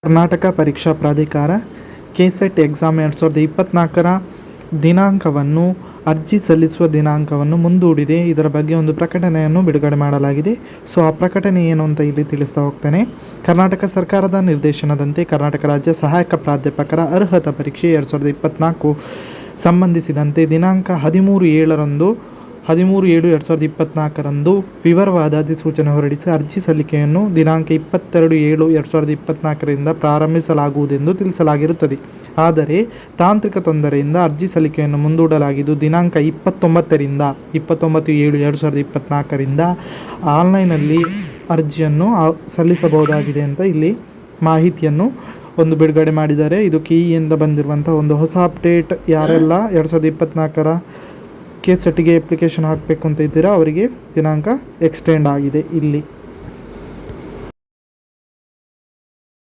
ಕರ್ನಾಟಕ ಪರೀಕ್ಷಾ ಪ್ರಾಧಿಕಾರ KSET exam 2024ರ ದಿನಾಂಕವನ್ನು ಅರ್ಜಿ ಸಲ್ಲಿಸುವ ದಿನಾಂಕವನ್ನು ಮುಂದೂಡಿದೆ. ಇದರ ಬಗ್ಗೆ ಒಂದು ಪ್ರಕಟಣೆಯನ್ನು ಬಿಡುಗಡೆ ಮಾಡಲಾಗಿದೆ. ಸೊ ಆ ಪ್ರಕಟಣೆ ಏನು ಅಂತ ಇಲ್ಲಿ ತಿಳಿಸ್ತಾ ಹೋಗ್ತೇನೆ. ಕರ್ನಾಟಕ ಸರ್ಕಾರದ ನಿರ್ದೇಶನದಂತೆ ಕರ್ನಾಟಕ ರಾಜ್ಯ ಸಹಾಯಕ ಪ್ರಾಧ್ಯಾಪಕರ ಅರ್ಹತಾ ಪರೀಕ್ಷೆ 2024 ಸಂಬಂಧಿಸಿದಂತೆ ದಿನಾಂಕ 13/7/2024ರಂದು ವಿವರವಾದ ಅಧಿಸೂಚನೆ ಹೊರಡಿಸಿ ಅರ್ಜಿ ಸಲ್ಲಿಕೆಯನ್ನು ದಿನಾಂಕ 22/7/2024ರಿಂದ ಪ್ರಾರಂಭಿಸಲಾಗುವುದೆಂದು ತಿಳಿಸಲಾಗಿರುತ್ತದೆ. ಆದರೆ ತಾಂತ್ರಿಕ ತೊಂದರೆಯಿಂದ ಅರ್ಜಿ ಸಲ್ಲಿಕೆಯನ್ನು ಮುಂದೂಡಲಾಗಿದ್ದು ದಿನಾಂಕ 29/7/2024ರಿಂದ ಆನ್ಲೈನ್ನಲ್ಲಿ ಅರ್ಜಿಯನ್ನು ಸಲ್ಲಿಸಬಹುದಾಗಿದೆ ಅಂತ ಇಲ್ಲಿ ಮಾಹಿತಿಯನ್ನು ಒಂದು ಬಿಡುಗಡೆ ಮಾಡಿದ್ದಾರೆ. ಇದು ಕಿಯಿಂದ ಬಂದಿರುವಂಥ ಒಂದು ಹೊಸ ಅಪ್ಡೇಟ್. ಯಾರೆಲ್ಲ 2024ರ ಕೆಸೆಟ್ಗೆ ಅಪ್ಲಿಕೇಶನ್ ಹಾಕಬೇಕು ಅಂತ ಇದ್ದೀರಾ ಅವರಿಗೆ ದಿನಾಂಕ ಎಕ್ಸ್ಟೆಂಡ್ ಆಗಿದೆ ಇಲ್ಲಿ.